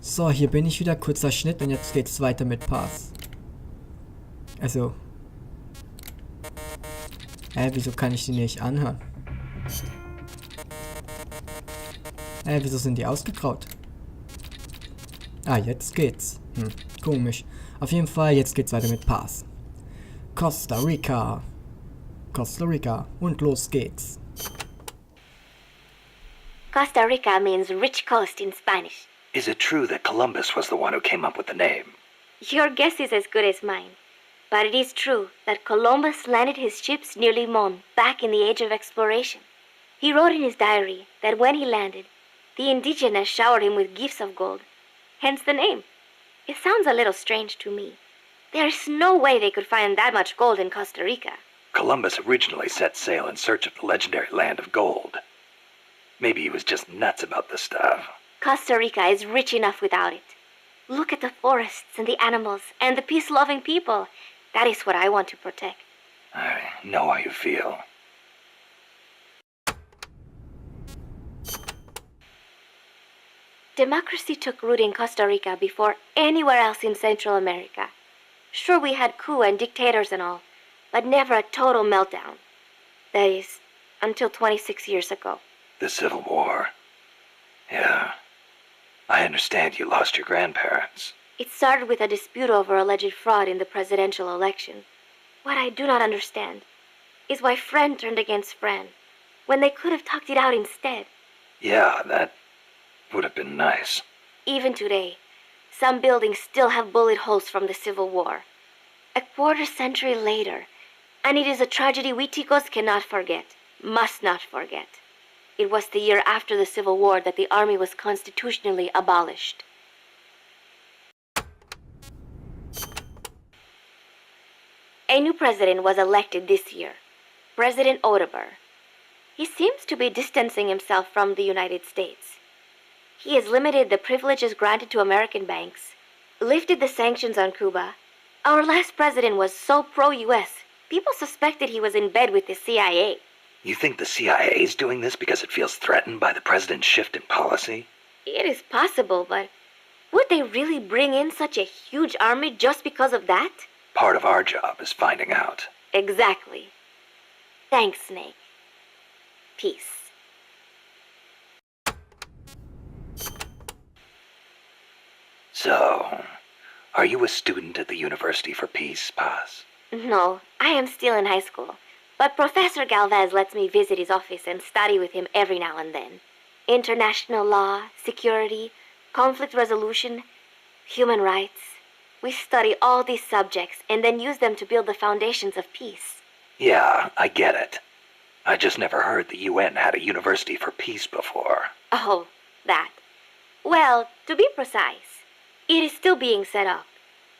So, hier bin ich wieder, kurzer Schnitt und jetzt geht's weiter mit Pass. Also. Wieso kann ich die nicht anhören? Wieso sind die ausgegraut? Ah, jetzt geht's. Komisch. Auf jeden Fall, jetzt geht's weiter mit Pass. Costa Rica. Costa Rica. Und los geht's. Costa Rica means rich coast in Spanish. Is it true that Columbus was the one who came up with the name? Your guess is as good as mine. But it is true that Columbus landed his ships near Limon back in the age of exploration. He wrote in his diary that when he landed, the indigenous showered him with gifts of gold. Hence the name. It sounds a little strange to me. There is no way they could find that much gold in Costa Rica. Columbus originally set sail in search of the legendary land of gold. Maybe he was just nuts about the stuff. Costa Rica is rich enough without it. Look at the forests and the animals and the peace-loving people. That is what I want to protect. I know how you feel. Democracy took root in Costa Rica before anywhere else in Central America. Sure, we had coup and dictators and all, but never a total meltdown. That is, until 26 years ago. The Civil War. Yeah. I understand you lost your grandparents. It started with a dispute over alleged fraud in the presidential election. What I do not understand is why friend turned against friend, when they could have talked it out instead. Yeah, that would have been nice. Even today, some buildings still have bullet holes from the Civil War. A quarter century later, and it is a tragedy we Ticos cannot forget, must not forget. It was the year after the Civil War that the army was constitutionally abolished. A new president was elected this year, President Ortega. He seems to be distancing himself from the United States. He has limited the privileges granted to American banks, lifted the sanctions on Cuba. Our last president was so pro-US, people suspected he was in bed with the CIA. You think the CIA is doing this because it feels threatened by the president's shift in policy? It is possible, but would they really bring in such a huge army just because of that? Part of our job is finding out. Exactly. Thanks, Snake. Peace. So, are you a student at the University for Peace, Paz? No, I am still in high school, but Professor Galvez lets me visit his office and study with him every now and then. International law, security, conflict resolution, human rights. We study all these subjects and then use them to build the foundations of peace. Yeah, I get it. I just never heard the UN had a University for Peace before. Oh, that. Well, to be precise, it is still being set up.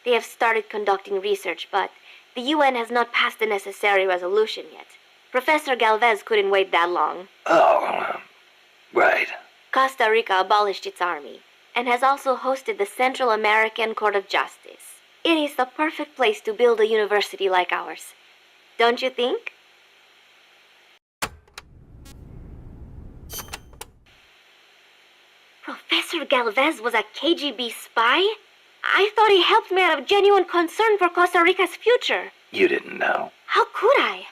They have started conducting research, but the UN has not passed the necessary resolution yet. Professor Galvez couldn't wait that long. Oh, right. Costa Rica abolished its army and has also hosted the Central American Court of Justice. It is the perfect place to build a university like ours. Don't you think? Professor Galvez was a KGB spy? I thought he helped me out of genuine concern for Costa Rica's future. You didn't know. How could I?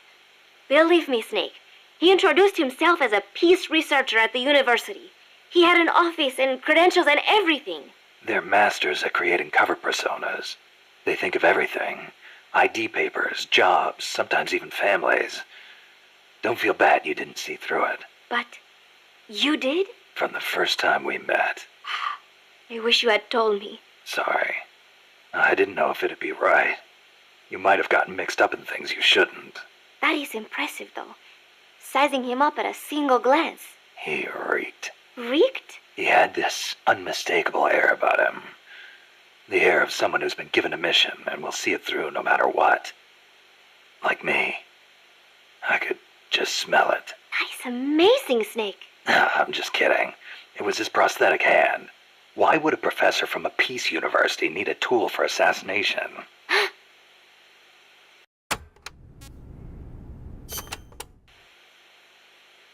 Believe me, Snake, he introduced himself as a peace researcher at the university. He had an office and credentials and everything. They're masters at creating cover personas. They think of everything. ID papers, jobs, sometimes even families. Don't feel bad you didn't see through it. But you did? From the first time we met. I wish you had told me. Sorry. I didn't know if it'd be right. You might have gotten mixed up in things you shouldn't. That is impressive, though. Sizing him up at a single glance. He reeked. Reeked? He had this unmistakable air about him. The air of someone who's been given a mission and will see it through no matter what. Like me. I could just smell it. That is amazing, Snake. I'm just kidding. It was his prosthetic hand. Why would a professor from a peace university need a tool for assassination?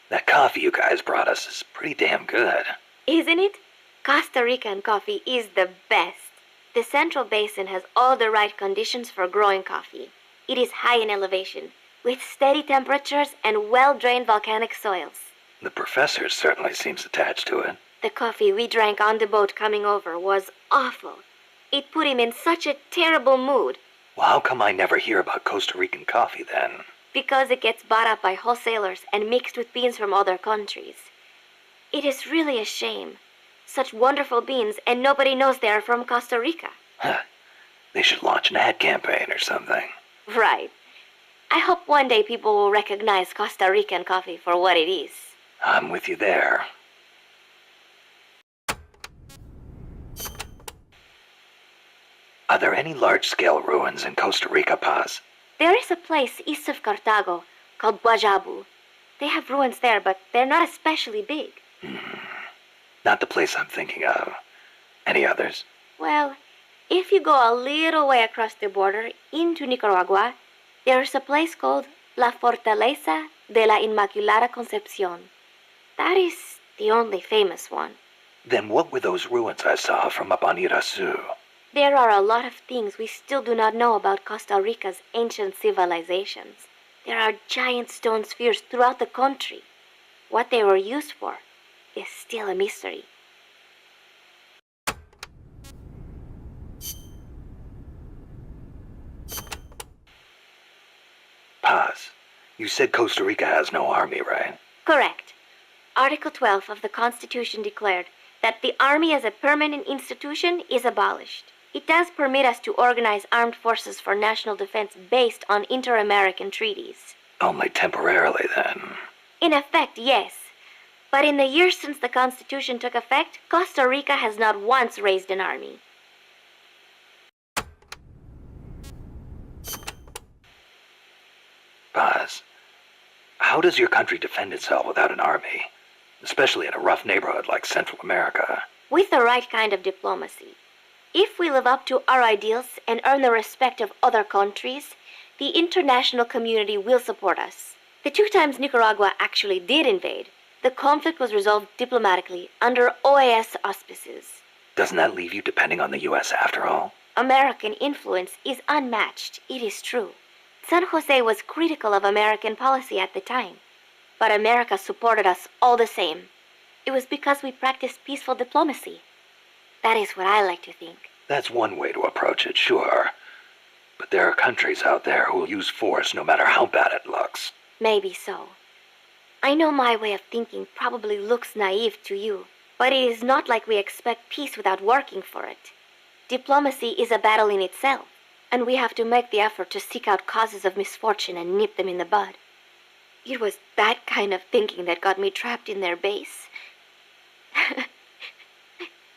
That coffee you guys brought us is pretty damn good. Isn't it? Costa Rican coffee is the best. The Central Basin has all the right conditions for growing coffee. It is high in elevation, with steady temperatures and well-drained volcanic soils. The professor certainly seems attached to it. The coffee we drank on the boat coming over was awful. It put him in such a terrible mood. Well, how come I never hear about Costa Rican coffee then? Because it gets bought up by wholesalers and mixed with beans from other countries. It is really a shame. Such wonderful beans, and nobody knows they are from Costa Rica. Huh. They should launch an ad campaign or something. Right. I hope one day people will recognize Costa Rican coffee for what it is. I'm with you there. Are there any large-scale ruins in Costa Rica, Paz? There is a place east of Cartago called Guajabu. They have ruins there, but they're not especially big. Not the place I'm thinking of. Any others? Well, if you go a little way across the border into Nicaragua, there is a place called La Fortaleza de la Inmaculada Concepción. That is the only famous one. Then what were those ruins I saw from up on Irasu? There are a lot of things we still do not know about Costa Rica's ancient civilizations. There are giant stone spheres throughout the country. What they were used for is still a mystery. Paz, you said Costa Rica has no army, right? Correct. Article 12 of the Constitution declared that the Army as a permanent institution is abolished. It does permit us to organize armed forces for national defense based on inter-American treaties. Only temporarily, then. In effect, yes. But in the years since the Constitution took effect, Costa Rica has not once raised an army. Paz, how does your country defend itself without an army? Especially in a rough neighborhood like Central America. With the right kind of diplomacy. If we live up to our ideals and earn the respect of other countries, the international community will support us. The 2 times Nicaragua actually did invade, the conflict was resolved diplomatically under OAS auspices. Doesn't that leave you depending on the U.S. after all? American influence is unmatched, it is true. San Jose was critical of American policy at the time, but America supported us all the same. It was because we practiced peaceful diplomacy. That is what I like to think. That's one way to approach it, sure. But there are countries out there who will use force no matter how bad it looks. Maybe so. I know my way of thinking probably looks naive to you, but it is not like we expect peace without working for it. Diplomacy is a battle in itself, and we have to make the effort to seek out causes of misfortune and nip them in the bud. It was that kind of thinking that got me trapped in their base.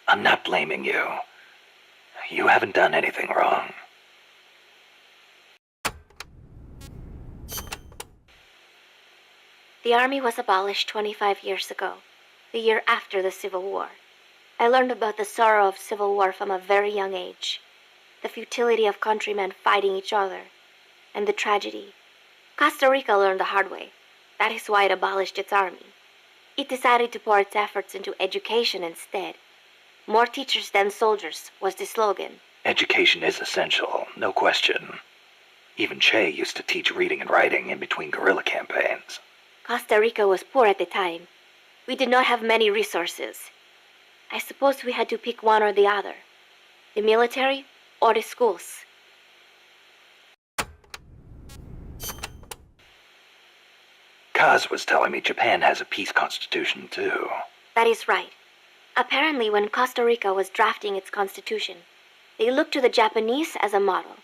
I'm not blaming you. You haven't done anything wrong. The army was abolished 25 years ago, the year after the Civil War. I learned about the sorrow of civil war from a very young age, the futility of countrymen fighting each other, and the tragedy. Costa Rica learned the hard way. That is why it abolished its army. It decided to pour its efforts into education instead. More teachers than soldiers was the slogan. Education is essential, no question. Even Che used to teach reading and writing in between guerrilla campaigns. Costa Rica was poor at the time. We did not have many resources. I suppose we had to pick one or the other. The military or the schools. Kaz was telling me Japan has a peace constitution, too. That is right. Apparently, when Costa Rica was drafting its constitution, they looked to the Japanese as a model.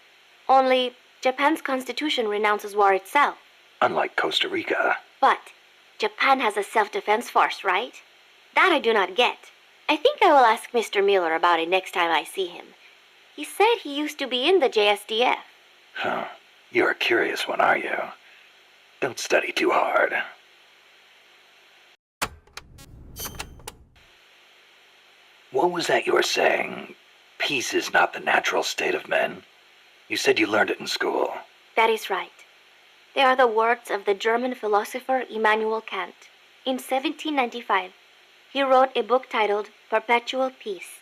Only, Japan's constitution renounces war itself. Unlike Costa Rica. But Japan has a self-defense force, right? That I do not get. I think I will ask Mr. Miller about it next time I see him. He said he used to be in the JSDF. Huh. You're a curious one, are you? Don't study too hard. What was that you were saying? Peace is not the natural state of men? You said you learned it in school. That is right. They are the words of the German philosopher Immanuel Kant. In 1795, He wrote a book titled Perpetual Peace.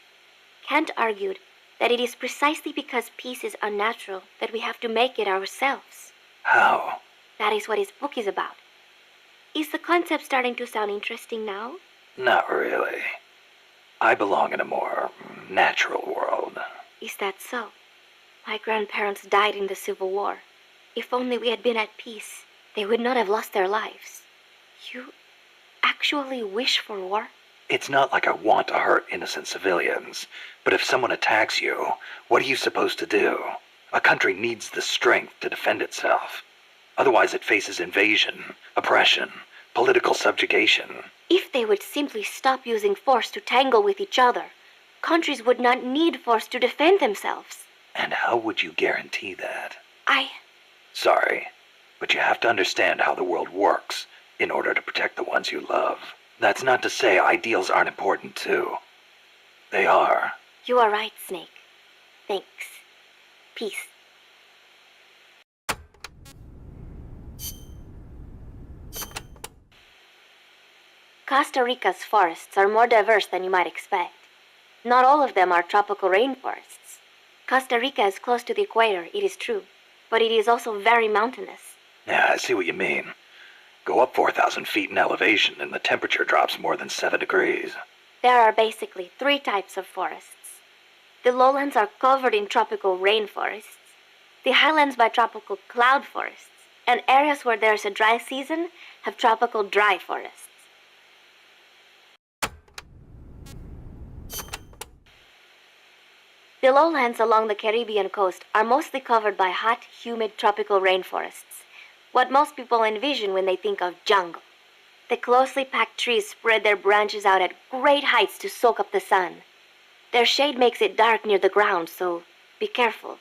Kant argued that it is precisely because peace is unnatural that we have to make it ourselves. How? That is what his book is about. Is the concept starting to sound interesting now? Not really. I belong in a more natural world. Is that so? My grandparents died in the Civil War. If only we had been at peace, they would not have lost their lives. You actually wish for war? It's not like I want to hurt innocent civilians, but if someone attacks you, what are you supposed to do? A country needs the strength to defend itself. Otherwise it faces invasion, oppression, political subjugation. If they would simply stop using force to tangle with each other, countries would not need force to defend themselves. And how would you guarantee that? I... Sorry, but you have to understand how the world works in order to protect the ones you love. That's not to say ideals aren't important too. They are. You are right, Snake. Thanks. Peace. Costa Rica's forests are more diverse than you might expect. Not all of them are tropical rainforests. Costa Rica is close to the equator, it is true, but it is also very mountainous. Yeah, I see what you mean. Go up 4,000 feet in elevation and the temperature drops more than 7 degrees. There are basically 3 types of forests. The lowlands are covered in tropical rainforests, the highlands by tropical cloud forests, and areas where there's a dry season have tropical dry forests. The lowlands along the Caribbean coast are mostly covered by hot, humid tropical rainforests, what most people envision when they think of jungle. The closely packed trees spread their branches out at great heights to soak up the sun. Their shade makes it dark near the ground, so be careful.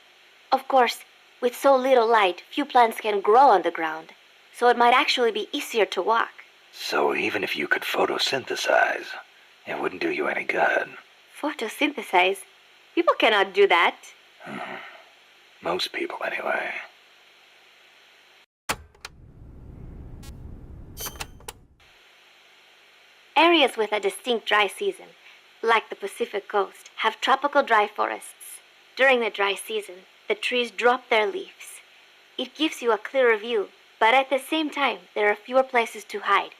Of course, with so little light, few plants can grow on the ground, so it might actually be easier to walk. So even if you could photosynthesize, it wouldn't do you any good. Photosynthesize? People cannot do that. Most people, anyway. Areas with a distinct dry season, like the Pacific coast, have tropical dry forests. During the dry season, the trees drop their leaves. It gives you a clearer view, but at the same time, there are fewer places to hide.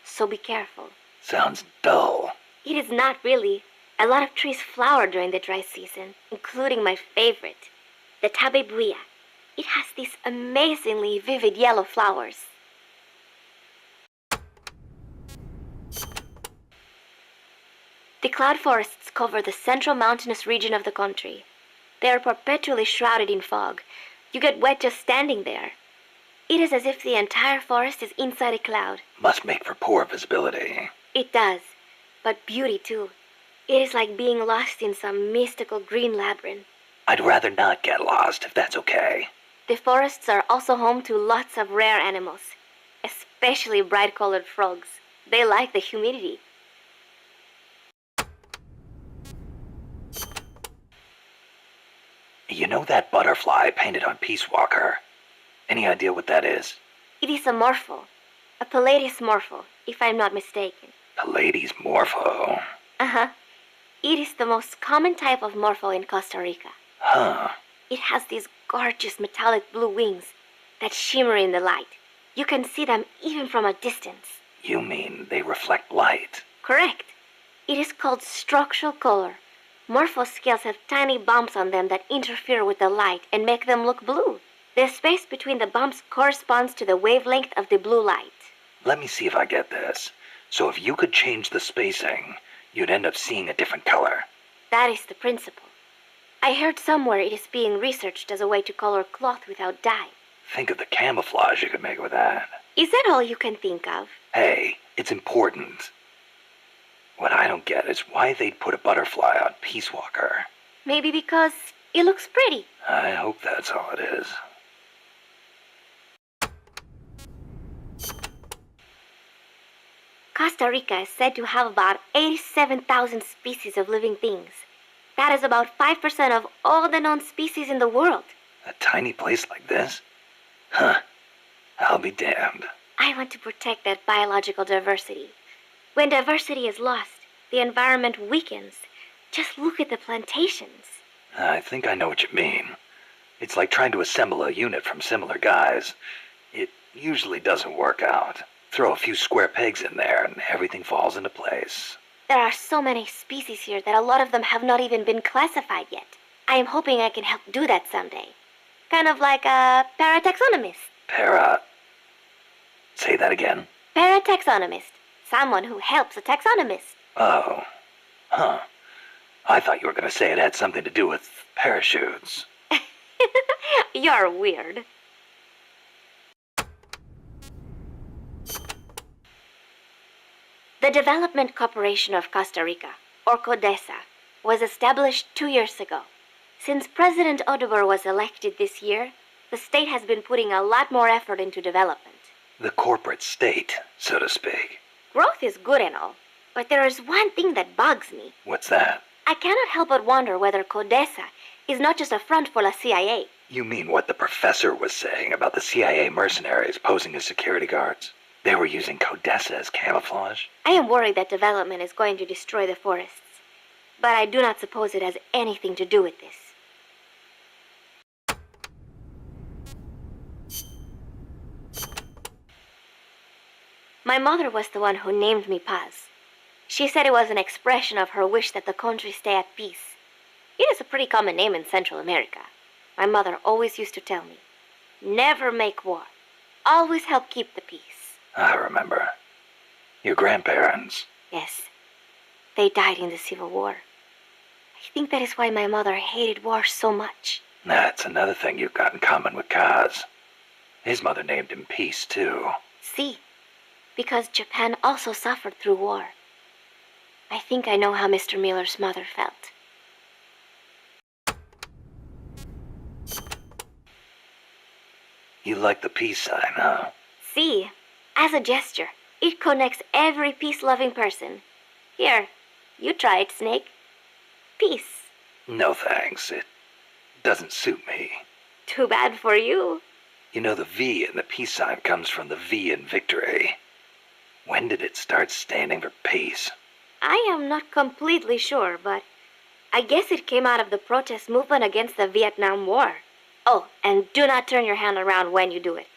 So be careful. Sounds dull. It is not really. A lot of trees flower during the dry season, including my favorite, the tabebuia. It has these amazingly vivid yellow flowers. The cloud forests cover the central mountainous region of the country. They are perpetually shrouded in fog. You get wet just standing there. It is as if the entire forest is inside a cloud. Must make for poor visibility. It does, but beauty too. It is like being lost in some mystical green labyrinth. I'd rather not get lost, if that's okay. The forests are also home to lots of rare animals, especially bright-colored frogs. They like the humidity. You know that butterfly painted on Peace Walker? Any idea what that is? It is a morpho, a Palladius morpho, if I'm not mistaken. Palladius morpho. Uh-huh. It is the most common type of morpho in Costa Rica. Huh. It has these gorgeous metallic blue wings that shimmer in the light. You can see them even from a distance. You mean they reflect light? Correct. It is called structural color. Morpho scales have tiny bumps on them that interfere with the light and make them look blue. The space between the bumps corresponds to the wavelength of the blue light. Let me see if I get this. So if you could change the spacing, you'd end up seeing a different color. That is the principle. I heard somewhere it is being researched as a way to color cloth without dye. Think of the camouflage you could make with that. Is that all you can think of? Hey, it's important. What I don't get is why they'd put a butterfly on Peace Walker. Maybe because it looks pretty. I hope that's all it is. Costa Rica is said to have about 87,000 species of living things. That is about 5% of all the known species in the world. A tiny place like this? Huh. I'll be damned. I want to protect that biological diversity. When diversity is lost, the environment weakens. Just look at the plantations. I think I know what you mean. It's like trying to assemble a unit from similar guys. It usually doesn't work out. Throw a few square pegs in there and everything falls into place. There are so many species here that a lot of them have not even been classified yet. I am hoping I can help do that someday. Kind of like a parataxonomist. Say that again? Parataxonomist. Someone who helps a taxonomist. Oh. Huh. I thought you were going to say it had something to do with parachutes. You're weird. The Development Corporation of Costa Rica, or CODESA, was established 2 years ago. Since President Odober was elected this year, the state has been putting a lot more effort into development. The corporate state, so to speak. Growth is good and all, but there is one thing that bugs me. What's that? I cannot help but wonder whether CODESA is not just a front for the CIA. You mean what the professor was saying about the CIA mercenaries posing as security guards? They were using CODESA as camouflage? I am worried that development is going to destroy the forests, but I do not suppose it has anything to do with this. My mother was the one who named me Paz. She said it was an expression of her wish that the country stay at peace. It is a pretty common name in Central America. My mother always used to tell me, never make war. Always help keep the peace. I remember. Your grandparents. Yes, they died in the Civil War. I think that is why my mother hated war so much. That's another thing you've got in common with Kaz. His mother named him Peace, too. See, because Japan also suffered through war. I think I know how Mr. Miller's mother felt. You like the peace sign, huh? See, as a gesture, it connects every peace-loving person. Here, you try it, Snake. Peace. No thanks. It doesn't suit me. Too bad for you. You know, the V in the peace sign comes from the V in victory. When did it start standing for peace? I am not completely sure, but I guess it came out of the protest movement against the Vietnam War. Oh, and do not turn your hand around when you do it,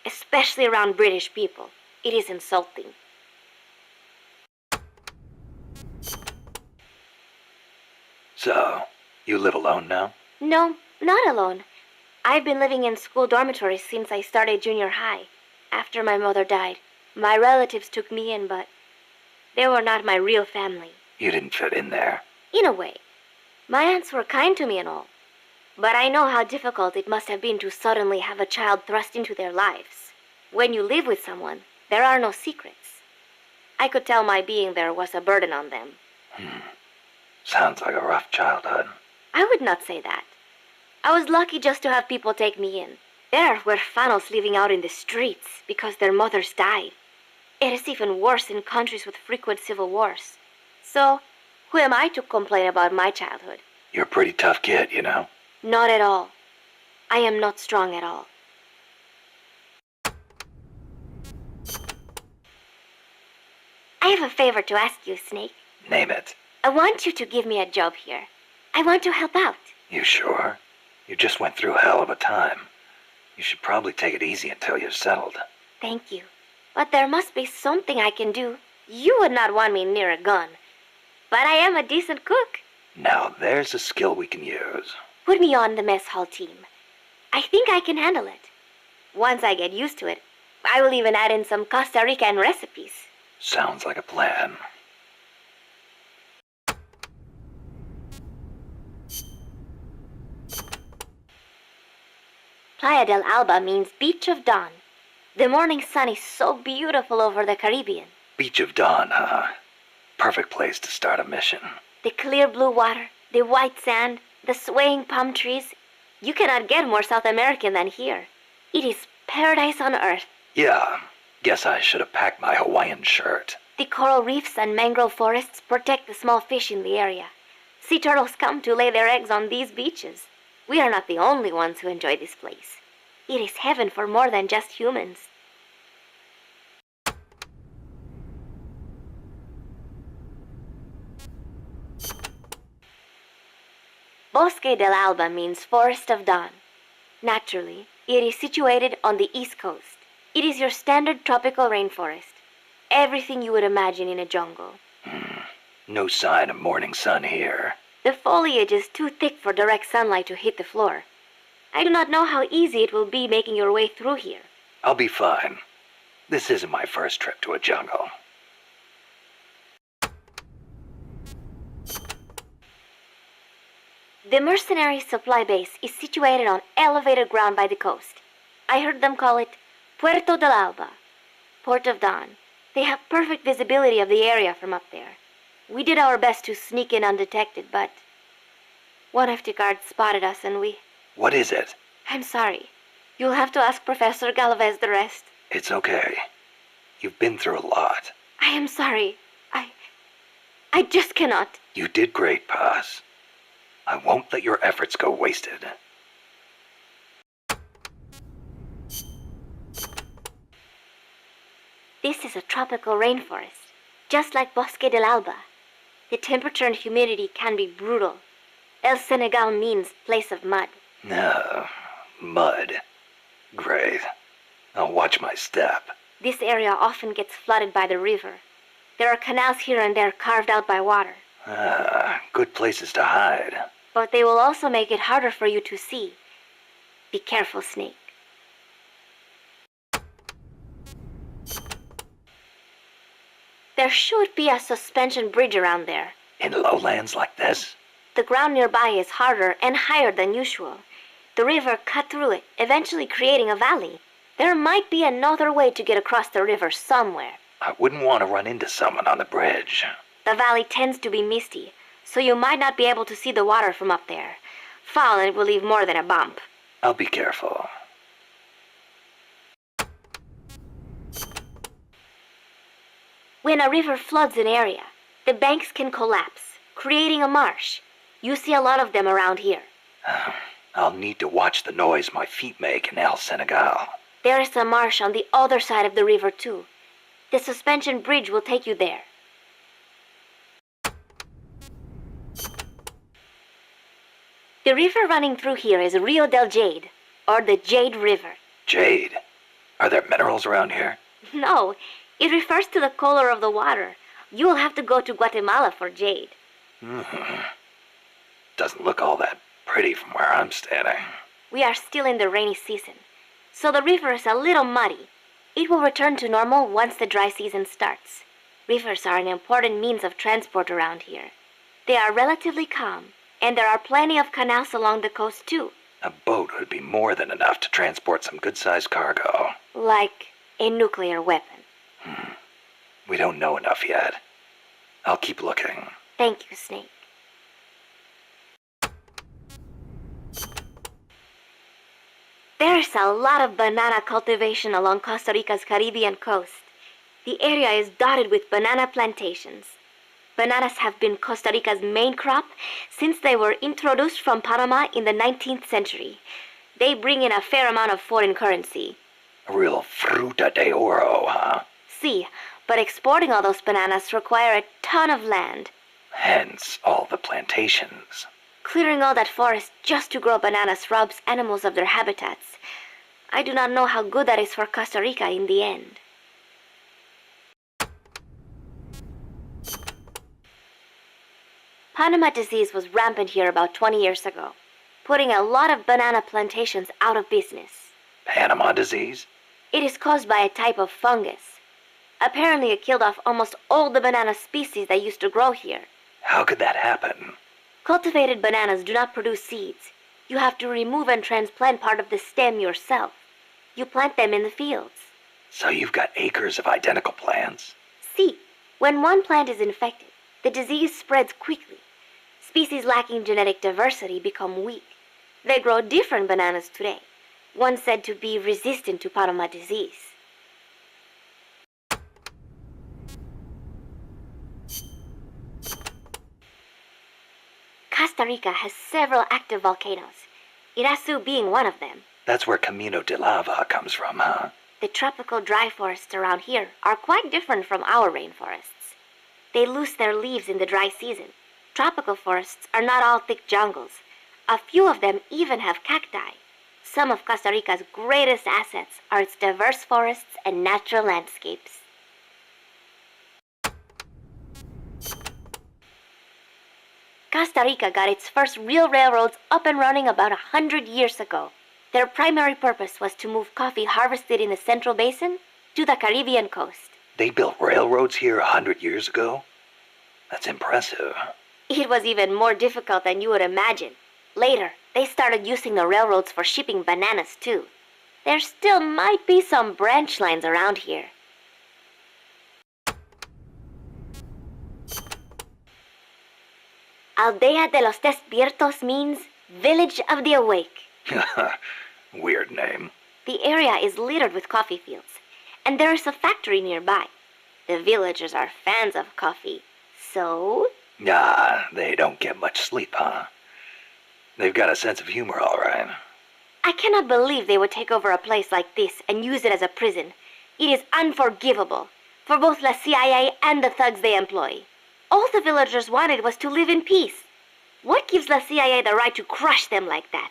especially around British people. It is insulting. So, you live alone now? No, not alone. I've been living in school dormitories since I started junior high. After my mother died, my relatives took me in, but they were not my real family. You didn't fit in there. In a way. My aunts were kind to me and all. But I know how difficult it must have been to suddenly have a child thrust into their lives. When you live with someone, there are no secrets. I could tell my being there was a burden on them. Sounds like a rough childhood. I would not say that. I was lucky just to have people take me in. There are huérfanos living out in the streets because their mothers died. It is even worse in countries with frequent civil wars. So, who am I to complain about my childhood? You're a pretty tough kid, you know? Not at all. I am not strong at all. I have a favor to ask you, Snake. Name it. I want you to give me a job here. I want to help out. You sure? You just went through a hell of a time. You should probably take it easy until you're settled. Thank you. But there must be something I can do. You would not want me near a gun. But I am a decent cook. Now there's a skill we can use. Put me on the mess hall team. I think I can handle it. Once I get used to it, I will even add in some Costa Rican recipes. Sounds like a plan. Playa del Alba means Beach of Dawn. The morning sun is so beautiful over the Caribbean. Beach of Dawn, huh? Perfect place to start a mission. The clear blue water, the white sand, the swaying palm trees. You cannot get more South American than here. It is paradise on earth. Yeah, guess I should have packed my Hawaiian shirt. The coral reefs and mangrove forests protect the small fish in the area. Sea turtles come to lay their eggs on these beaches. We are not the only ones who enjoy this place. It is heaven for more than just humans. Bosque del Alba means Forest of Dawn. Naturally, it is situated on the east coast. It is your standard tropical rainforest. Everything you would imagine in a jungle. No sign of morning sun here. The foliage is too thick for direct sunlight to hit the floor. I do not know how easy it will be making your way through here. I'll be fine. This isn't my first trip to a jungle. The mercenary supply base is situated on elevated ground by the coast. I heard them call it Puerto del Alba, Port of Dawn. They have perfect visibility of the area from up there. We did our best to sneak in undetected, but one of the guards spotted us and we... What is it? I'm sorry. You'll have to ask Professor Galvez the rest. It's okay. You've been through a lot. I am sorry. I just cannot. You did great, Paz. I won't let your efforts go wasted. This is a tropical rainforest, just like Bosque del Alba. The temperature and humidity can be brutal. El Senegal means place of mud. No, mud. Great. I'll watch my step. This area often gets flooded by the river. There are canals here and there carved out by water. Good places to hide. But they will also make it harder for you to see. Be careful, Snake. There should be a suspension bridge around there. In lowlands like this? The ground nearby is harder and higher than usual. The river cut through it, eventually creating a valley. There might be another way to get across the river somewhere. I wouldn't want to run into someone on the bridge. The valley tends to be misty, so you might not be able to see the water from up there. Fall and it will leave more than a bump. I'll be careful. When a river floods an area, the banks can collapse, creating a marsh. You see a lot of them around here. I'll need to watch the noise my feet make in El Senegal. There is a marsh on the other side of the river too. The suspension bridge will take you there. The river running through here is Rio del Jade, or the Jade River. Jade? Are there minerals around here? No, it refers to the color of the water. You will have to go to Guatemala for jade. Doesn't look all that pretty from where I'm standing. We are still in the rainy season, so the river is a little muddy. It will return to normal once the dry season starts. Rivers are an important means of transport around here. They are relatively calm, and there are plenty of canals along the coast too. A boat would be more than enough to transport some good-sized cargo. Like a nuclear weapon. We don't know enough yet. I'll keep looking. Thank you, Snake. There is a lot of banana cultivation along Costa Rica's Caribbean coast. The area is dotted with banana plantations. Bananas have been Costa Rica's main crop since they were introduced from Panama in the 19th century. They bring in a fair amount of foreign currency. A real fruta de oro, huh? See, but exporting all those bananas require a ton of land. Hence all the plantations. Clearing all that forest just to grow bananas robs animals of their habitats. I do not know how good that is for Costa Rica in the end. Panama disease was rampant here about 20 years ago, putting a lot of banana plantations out of business. Panama disease? It is caused by a type of fungus. Apparently it killed off almost all the banana species that used to grow here. How could that happen? Cultivated bananas do not produce seeds. You have to remove and transplant part of the stem yourself. You plant them in the fields. So you've got acres of identical plants? See, when one plant is infected, the disease spreads quickly. Species lacking genetic diversity become weak. They grow different bananas today, one said to be resistant to Panama disease. Costa Rica has several active volcanoes, Irasu being one of them. That's where Camino de Lava comes from, huh? The tropical dry forests around here are quite different from our rainforests. They lose their leaves in the dry season. Tropical forests are not all thick jungles. A few of them even have cacti. Some of Costa Rica's greatest assets are its diverse forests and natural landscapes. Costa Rica got its first real railroads up and running about 100 years ago. Their primary purpose was to move coffee harvested in the Central Basin to the Caribbean coast. They built railroads here 100 years ago? That's impressive. It was even more difficult than you would imagine. Later, they started using the railroads for shipping bananas too. There still might be some branch lines around here. Aldea de los Despiertos means Village of the Awake. Weird name. The area is littered with coffee fields, and there is a factory nearby. The villagers are fans of coffee, so... Ah, they don't get much sleep, huh? They've got a sense of humor, all right. I cannot believe they would take over a place like this and use it as a prison. It is unforgivable for both the CIA and the thugs they employ. All the villagers wanted was to live in peace. What gives the CIA the right to crush them like that?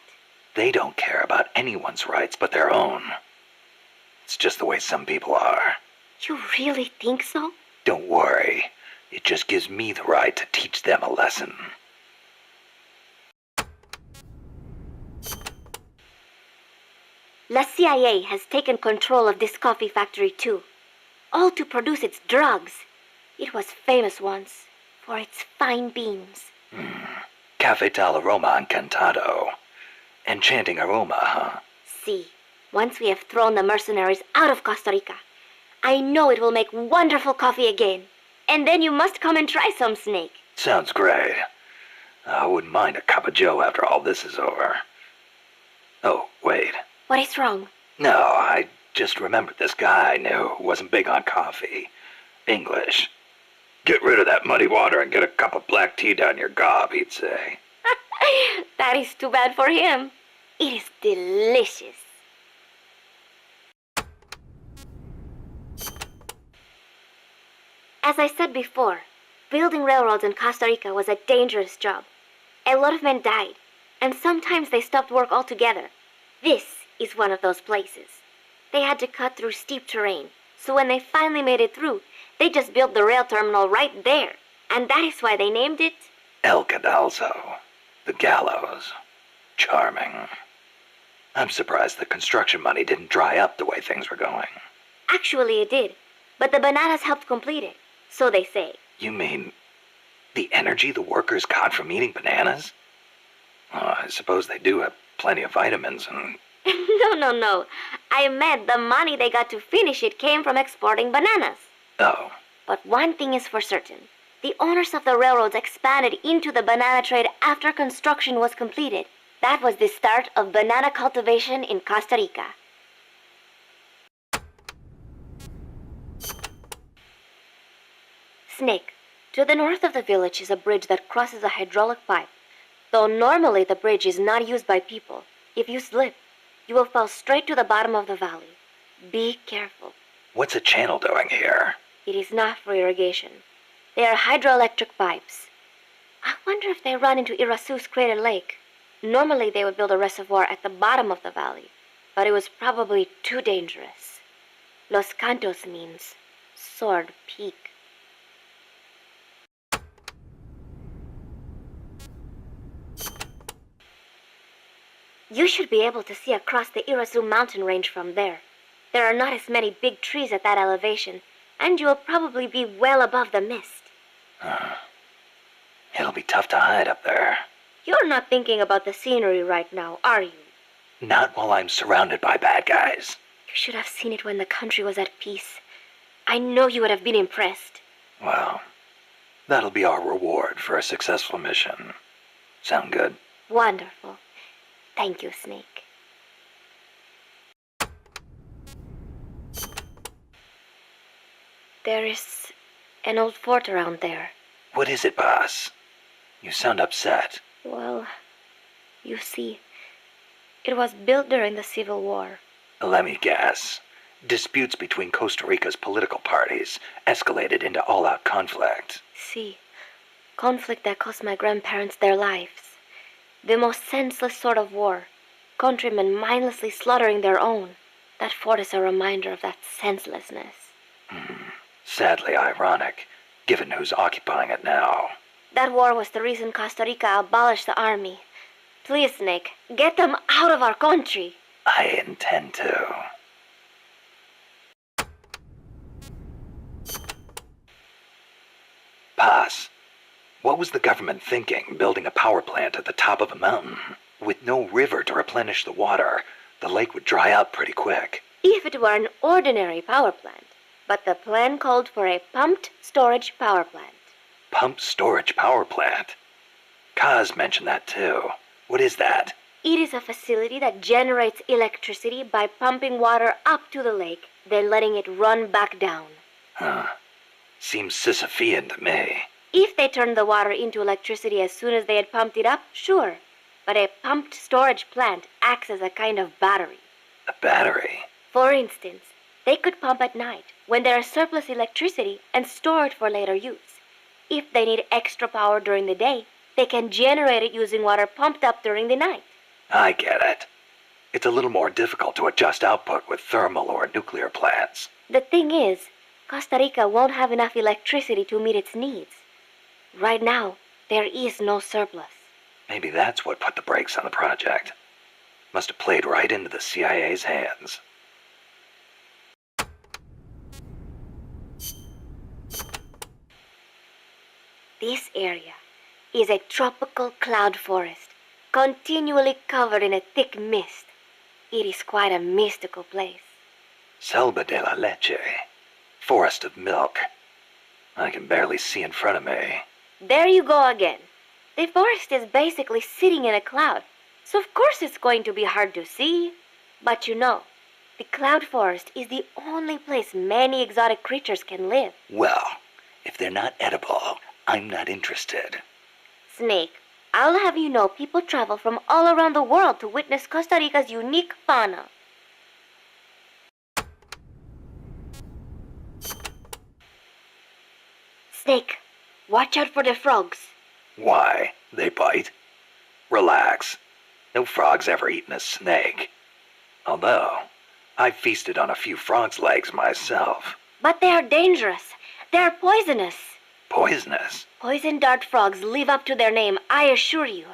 They don't care about anyone's rights but their own. It's just the way some people are. You really think so? Don't worry. It just gives me the right to teach them a lesson. The CIA has taken control of this coffee factory too, all to produce its drugs. It was famous once for its fine beans. Cafe tal aroma encantado. Enchanting aroma, huh? See, once we have thrown the mercenaries out of Costa Rica, I know it will make wonderful coffee again. And then you must come and try some, Snake. Sounds great. I wouldn't mind a cup of joe after all this is over. Oh, wait. What is wrong? No, I just remembered this guy I knew who wasn't big on coffee. English. Get rid of that muddy water and get a cup of black tea down your gob, he'd say. That is too bad for him. It is delicious. As I said before, building railroads in Costa Rica was a dangerous job. A lot of men died, and sometimes they stopped work altogether. This is one of those places. They had to cut through steep terrain, so when they finally made it through, they just built the rail terminal right there. And that is why they named it... El Cadalso. The gallows. Charming. I'm surprised the construction money didn't dry up the way things were going. Actually, it did, but the bananas helped complete it, so they say. You mean the energy the workers got from eating bananas? I suppose they do have plenty of vitamins and... No. I meant the money they got to finish it came from exporting bananas. Oh. But one thing is for certain. The owners of the railroads expanded into the banana trade after construction was completed. That was the start of banana cultivation in Costa Rica. Snake, to the north of the village is a bridge that crosses a hydraulic pipe. Though normally the bridge is not used by people, if you slip, you will fall straight to the bottom of the valley. Be careful. What's a channel doing here? It is not for irrigation. They are hydroelectric pipes. I wonder if they run into Irasu's crater lake. Normally they would build a reservoir at the bottom of the valley, but it was probably too dangerous. Los Cantos means sword peak. You should be able to see across the Irasu mountain range from there. There are not as many big trees at that elevation, and you will probably be well above the mist. It'll be tough to hide up there. You're not thinking about the scenery right now, are you? Not while I'm surrounded by bad guys. You should have seen it when the country was at peace. I know you would have been impressed. Well, that'll be our reward for a successful mission. Sound good? Wonderful. Thank you, Snake. There is an old fort around there. What is it, boss? You sound upset. Well, you see, it was built during the Civil War. Let me guess. Disputes between Costa Rica's political parties escalated into all-out conflict. See, conflict that cost my grandparents their lives. The most senseless sort of war. Countrymen mindlessly slaughtering their own. That fort is a reminder of that senselessness. Sadly ironic, given who's occupying it now. That war was the reason Costa Rica abolished the army. Please, Snake, get them out of our country. I intend to. Pass. What was the government thinking, building a power plant at the top of a mountain? With no river to replenish the water, the lake would dry up pretty quick. If it were an ordinary power plant. But the plan called for a pumped storage power plant. Pumped storage power plant? Kaz mentioned that too. What is that? It is a facility that generates electricity by pumping water up to the lake, then letting it run back down. Huh. Seems Sisyphean to me. If they turned the water into electricity as soon as they had pumped it up, sure. But a pumped storage plant acts as a kind of battery. A battery? For instance, they could pump at night when there is surplus electricity and store it for later use. If they need extra power during the day, they can generate it using water pumped up during the night. I get it. It's a little more difficult to adjust output with thermal or nuclear plants. The thing is, Costa Rica won't have enough electricity to meet its needs. Right now, there is no surplus. Maybe that's what put the brakes on the project. Must have played right into the CIA's hands. This area is a tropical cloud forest, continually covered in a thick mist. It is quite a mystical place. Selva de la Leche. Forest of milk. I can barely see in front of me. There you go again. The forest is basically sitting in a cloud, so of course it's going to be hard to see. But you know, the cloud forest is the only place many exotic creatures can live. Well, if they're not edible, I'm not interested. Snake, I'll have you know people travel from all around the world to witness Costa Rica's unique fauna. Snake, watch out for the frogs. Why? They bite? Relax. No frog's ever eaten a snake. Although, I've feasted on a few frog's legs myself. But they are dangerous. They are poisonous. Poisonous? Poison dart frogs live up to their name, I assure you.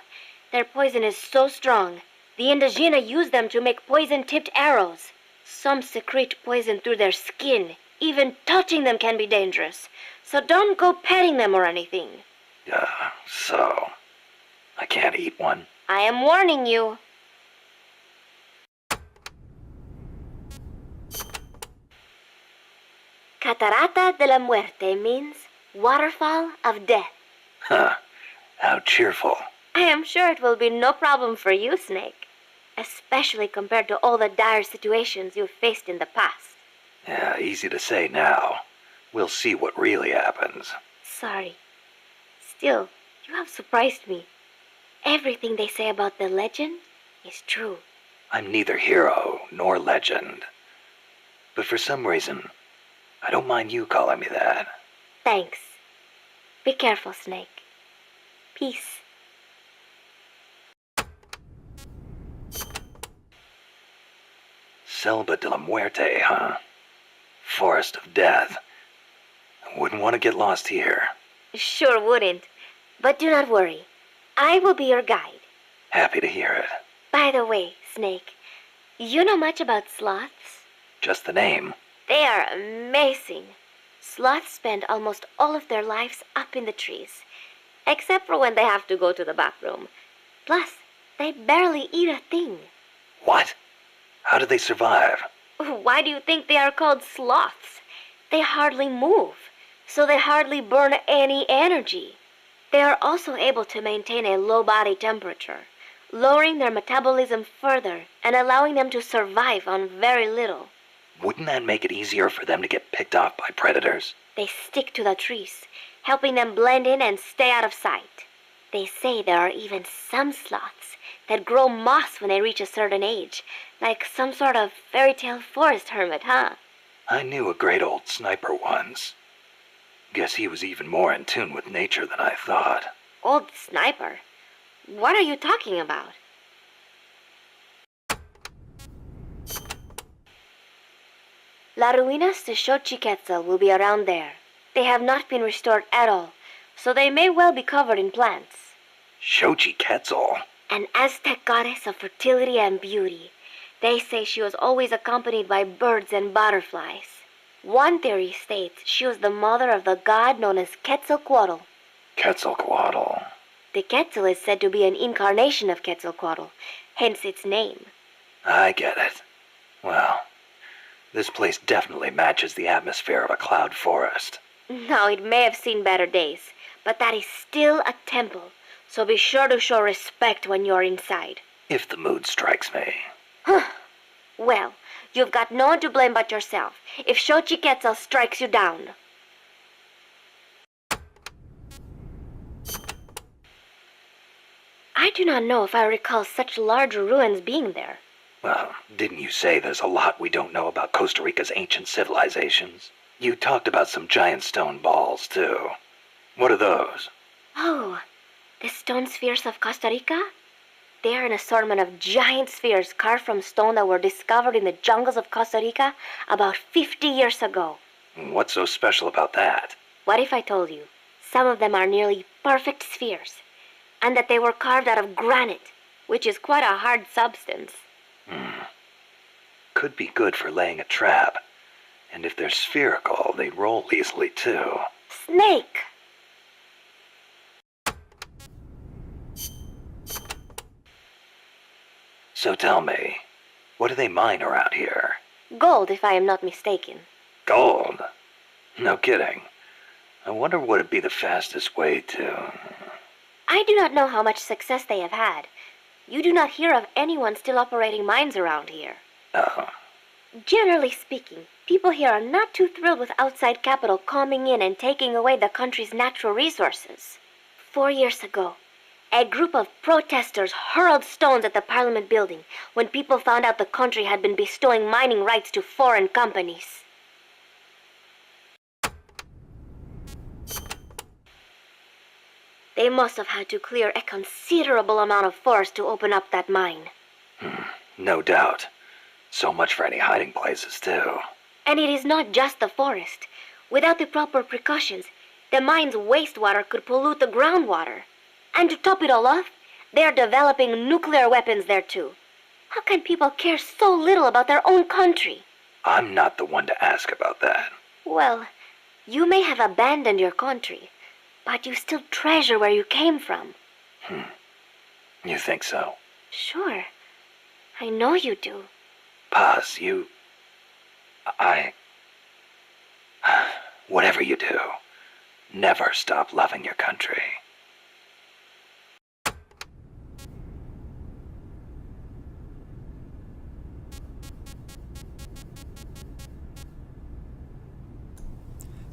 Their poison is so strong, the Indígena use them to make poison-tipped arrows. Some secrete poison through their skin. Even touching them can be dangerous. So don't go petting them or anything. So I can't eat one? I am warning you. Catarata de la Muerte means waterfall of death. Huh. How cheerful. I am sure it will be no problem for you, Snake. Especially compared to all the dire situations you've faced in the past. Yeah, easy to say now. We'll see what really happens. Sorry. Still, you have surprised me. Everything they say about the legend is true. I'm neither hero nor legend. But for some reason, I don't mind you calling me that. Thanks. Be careful, Snake. Peace. Selva de la Muerte, huh? Forest of Death. I wouldn't want to get lost here. Sure wouldn't. But do not worry. I will be your guide. Happy to hear it. By the way, Snake, you know much about sloths? Just the name. They are amazing. Sloths spend almost all of their lives up in the trees, except for when they have to go to the bathroom. Plus, they barely eat a thing. What? How do they survive? Why do you think they are called sloths? They hardly move, so they hardly burn any energy. They are also able to maintain a low body temperature, lowering their metabolism further and allowing them to survive on very little. Wouldn't that make it easier for them to get picked off by predators? They stick to the trees, helping them blend in and stay out of sight. They say there are even some sloths that grow moss when they reach a certain age, like some sort of fairy tale forest hermit, huh? I knew a great old sniper once. Guess he was even more in tune with nature than I thought. Old sniper? What are you talking about? La Ruinas de Xochitl will be around there. They have not been restored at all, so they may well be covered in plants. Xochitl? An Aztec goddess of fertility and beauty. They say she was always accompanied by birds and butterflies. One theory states she was the mother of the god known as Quetzalcoatl. Quetzalcoatl. The Quetzal is said to be an incarnation of Quetzalcoatl, hence its name. I get it. Well, this place definitely matches the atmosphere of a cloud forest. Now, it may have seen better days, but that is still a temple, so be sure to show respect when you're inside. If the mood strikes me. Well, you've got no one to blame but yourself if Xochitl strikes you down. I do not know if I recall such large ruins being there. Well, didn't you say there's a lot we don't know about Costa Rica's ancient civilizations? You talked about some giant stone balls, too. What are those? Oh, the stone spheres of Costa Rica? They are an assortment of giant spheres carved from stone that were discovered in the jungles of Costa Rica about 50 years ago. What's so special about that? What if I told you some of them are nearly perfect spheres, and that they were carved out of granite, which is quite a hard substance? Could be good for laying a trap. And if they're spherical, they roll easily, too. Snake! So tell me, what do they mine around here? Gold, if I am not mistaken. Gold? No kidding. I wonder what would be the fastest way to... I do not know how much success they have had. You do not hear of anyone still operating mines around here. Oh. Generally speaking, people here are not too thrilled with outside capital coming in and taking away the country's natural resources. 4 years ago, a group of protesters hurled stones at the Parliament building when people found out the country had been bestowing mining rights to foreign companies. They must have had to clear a considerable amount of forest to open up that mine. No doubt. So much for any hiding places, too. And it is not just the forest. Without the proper precautions, the mine's wastewater could pollute the groundwater. And to top it all off, they are developing nuclear weapons there too. How can people care so little about their own country? I'm not the one to ask about that. Well, you may have abandoned your country, but you still treasure where you came from. You think so? Sure. I know you do. Paz, whatever you do, never stop loving your country.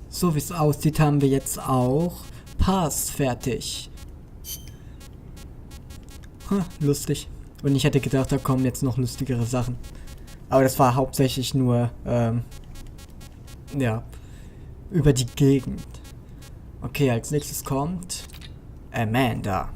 So wie es aussieht, haben wir jetzt auch Pass fertig. Lustig. Und ich hätte gedacht, da kommen jetzt noch lustigere Sachen. Aber das war hauptsächlich nur, ja, über die Gegend. Okay, als nächstes kommt Amanda.